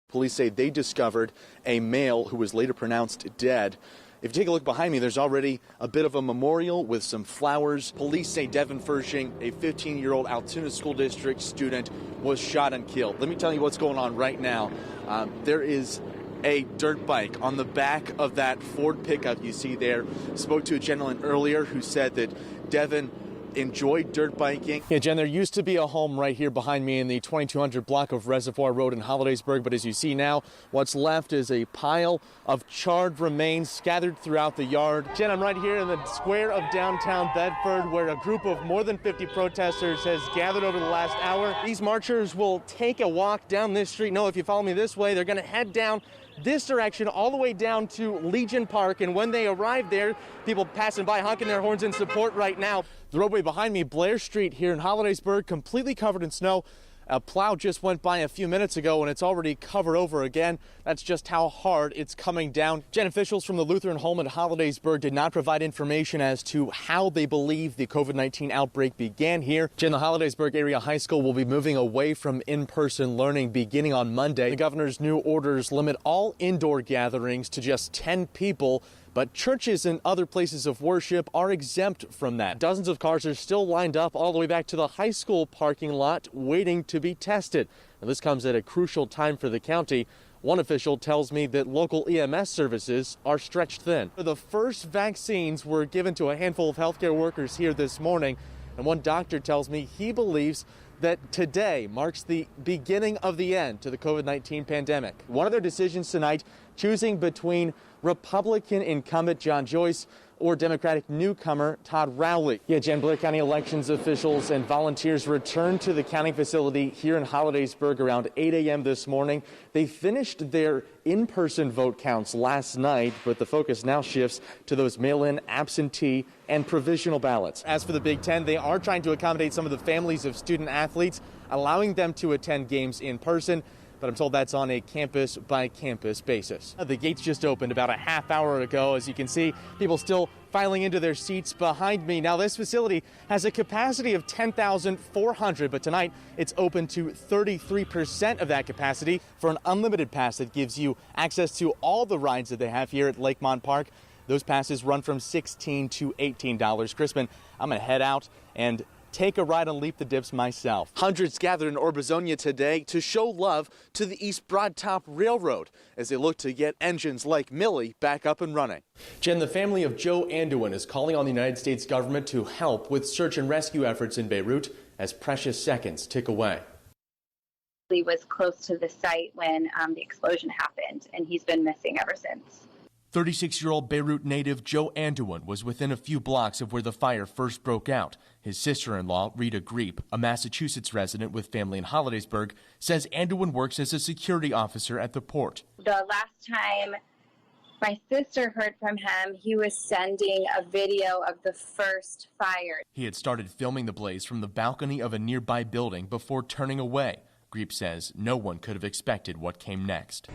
Police say they discovered a male who was later pronounced dead. If you take a look behind me, there's already a bit of a memorial with some flowers. Police say Devin Fershing, a 15-year-old Altoona School District student, was shot and killed. Let me tell you what's going on right now. There is a dirt bike on the back of that Ford pickup you see there. Spoke to a gentleman earlier who said that Devin enjoyed dirt biking. Yeah, Jen, there used to be a home right here behind me in the 2200 block of Reservoir Road in Hollidaysburg, but as you see now, what's left is a pile of charred remains scattered throughout the yard. Jen, I'm right here in the square of downtown Bedford, where a group of more than 50 protesters has gathered over the last hour. These marchers will take a walk down this street. No, if you follow me this way, they're going to head down this direction all the way down to Legion Park, and when they arrive there, people passing by honking their horns in support right now. The roadway behind me, Blair Street here in Hollidaysburg, completely covered in snow. A plow just went by a few minutes ago and it's already covered over again. That's just how hard it's coming down. Jen, officials from the Lutheran home in Hollidaysburg did not provide information as to how they believe the COVID-19 outbreak began here. Jen, the Hollidaysburg Area High School will be moving away from in-person learning beginning on Monday. The governor's new orders limit all indoor gatherings to just 10 people. But churches and other places of worship are exempt from that. Dozens of cars are still lined up all the way back to the high school parking lot waiting to be tested. Now, this comes at a crucial time for the county. One official tells me that local EMS services are stretched thin. The first vaccines were given to a handful of healthcare workers here this morning, and one doctor tells me he believes that today marks the beginning of the end to the COVID-19 pandemic. One of their decisions tonight, choosing between Republican incumbent John Joyce or Democratic newcomer Todd Rowley. Yeah, Jen, Blair County elections officials and volunteers returned to the county facility here in Hollidaysburg around 8 a.m. this morning. They finished their in-person vote counts last night, but the focus now shifts to those mail-in, absentee, and provisional ballots. As for the Big Ten, they are trying to accommodate some of the families of student athletes, allowing them to attend games in person. But I'm told that's on a campus-by-campus basis. The gates just opened about a half hour ago. As you can see, people still filing into their seats behind me. Now, this facility has a capacity of 10,400, but tonight it's open to 33% of that capacity for an unlimited pass that gives you access to all the rides that they have here at Lakemont Park. Those passes run from $16 to $18. Crispin, I'm going to head out and take a ride on Leap the Dips myself. Hundreds gathered in Orbezonia today to show love to the East Broad Top Railroad as they look to get engines like Millie back up and running. Jen, the family of Joe Anduin is calling on the United States government to help with search and rescue efforts in Beirut as precious seconds tick away. He was close to the site when the explosion happened, and he's been missing ever since. 36-year-old Beirut native Joe Anduin was within a few blocks of where the fire first broke out. His sister-in-law, Rita Greep, a Massachusetts resident with family in Hollidaysburg, says Anduin works as a security officer at the port. The last time my sister heard from him, he was sending a video of the first fire. He had started filming the blaze from the balcony of a nearby building before turning away. Greep says no one could have expected what came next.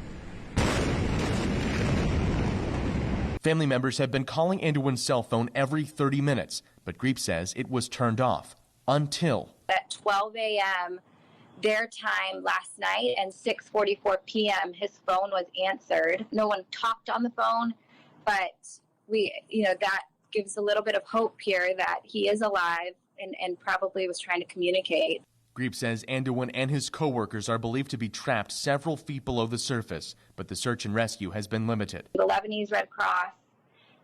Family members have been calling Anduin's cell phone every 30 minutes, but Greep says it was turned off until at 12 a.m. their time last night and 6:44 p.m. his phone was answered. No one talked on the phone, but that gives a little bit of hope here that he is alive and probably was trying to communicate. Greep says Anduin and his co-workers are believed to be trapped several feet below the surface, but the search and rescue has been limited. The Lebanese Red Cross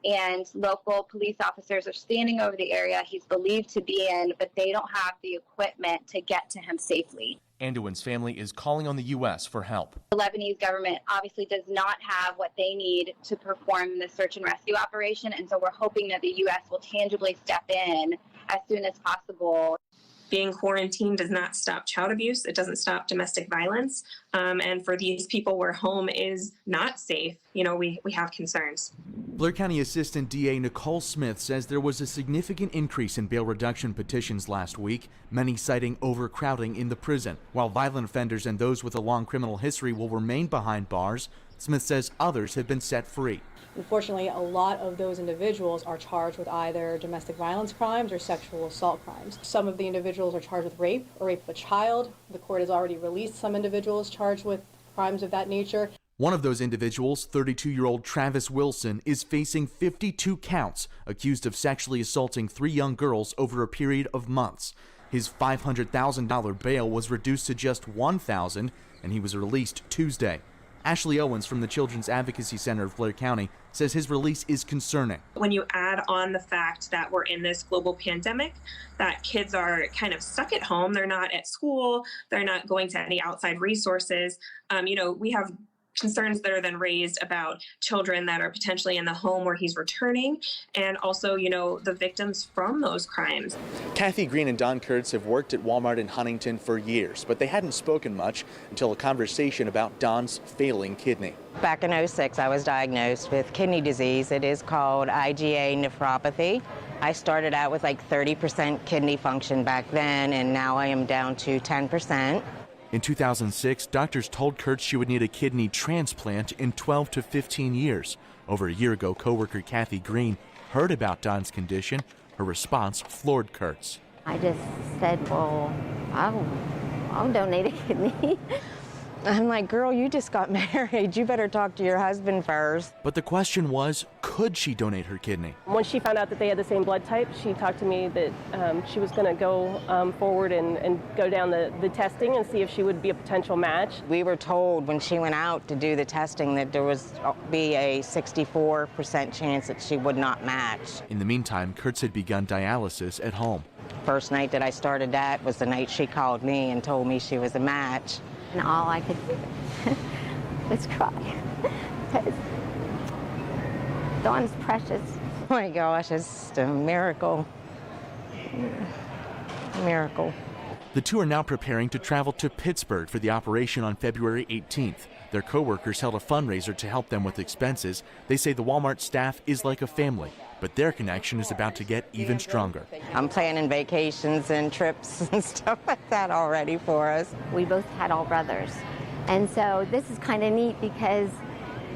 and local police officers are standing over the area he's believed to be in, but they don't have the equipment to get to him safely. Anduin's family is calling on the U.S. for help. The Lebanese government obviously does not have what they need to perform the search and rescue operation, and so we're hoping that the U.S. will tangibly step in as soon as possible. Being quarantined does not stop child abuse. It doesn't stop domestic violence. And for these people where home is not safe, we have concerns. Blair County Assistant DA Nicole Smith says there was a significant increase in bail reduction petitions last week, many citing overcrowding in the prison. While violent offenders and those with a long criminal history will remain behind bars, Smith says others have been set free. Unfortunately, a lot of those individuals are charged with either domestic violence crimes or sexual assault crimes. Some of the individuals are charged with rape or rape of a child. The court has already released some individuals charged with crimes of that nature. One of those individuals, 32-year-old Travis Wilson, is facing 52 counts, accused of sexually assaulting 3 young girls over a period of months. His $500,000 bail was reduced to just $1,000, and he was released Tuesday. Ashley Owens from the Children's Advocacy Center of Blair County says his release is concerning. When you add on the fact that we're in this global pandemic, that kids are kind of stuck at home, they're not at school, they're not going to any outside resources. We have concerns that are then raised about children that are potentially in the home where he's returning, and also, the victims from those crimes. Kathy Green and Don Kurtz have worked at Walmart in Huntington for years, but they hadn't spoken much until a conversation about Don's failing kidney. Back in '06, I was diagnosed with kidney disease. It is called IgA nephropathy. I started out with like 30% kidney function back then, and now I am down to 10%. In 2006, doctors told Kurtz she would need a kidney transplant in 12 to 15 years. Over a year ago, coworker Kathy Green heard about Don's condition. Her response floored Kurtz. I just said, well, I'll donate a kidney. I'm like, girl, you just got married. You better talk to your husband first. But the question was, could she donate her kidney? Once she found out that they had the same blood type, she talked to me that she was going to go forward and go down the testing and see if she would be a potential match. We were told when she went out to do the testing that there was be a 64% chance that she would not match. In the meantime, Kurtz had begun dialysis at home. First night that I started that was the night she called me and told me she was a match. And all I could do was cry. Because Dawn's precious. Oh my gosh, it's a miracle. A miracle. The two are now preparing to travel to Pittsburgh for the operation on February 18th. Their coworkers held a fundraiser to help them with expenses. They say the Walmart staff is like a family, but their connection is about to get even stronger. I'm planning vacations and trips and stuff like that already for us. We both had all brothers. And so this is kind of neat because,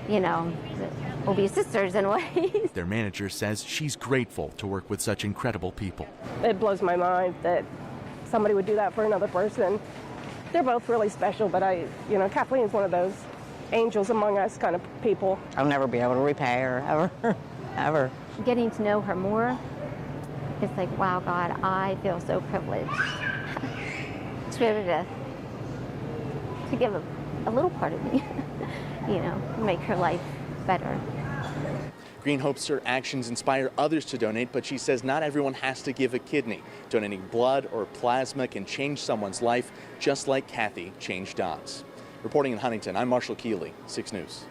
we'll be sisters in ways. Their manager says she's grateful to work with such incredible people. It blows my mind that somebody would do that for another person. They're both really special, but Kathleen's one of those angels among us kind of people. I'll never be able to repay her, ever, ever. Getting to know her more, it's like, wow, God, I feel so privileged to be able to give a little part of me, make her life better. Green hopes her actions inspire others to donate, but she says not everyone has to give a kidney. Donating blood or plasma can change someone's life, just like Kathy changed Don's. Reporting in Huntington, I'm Marshall Keely, 6 News.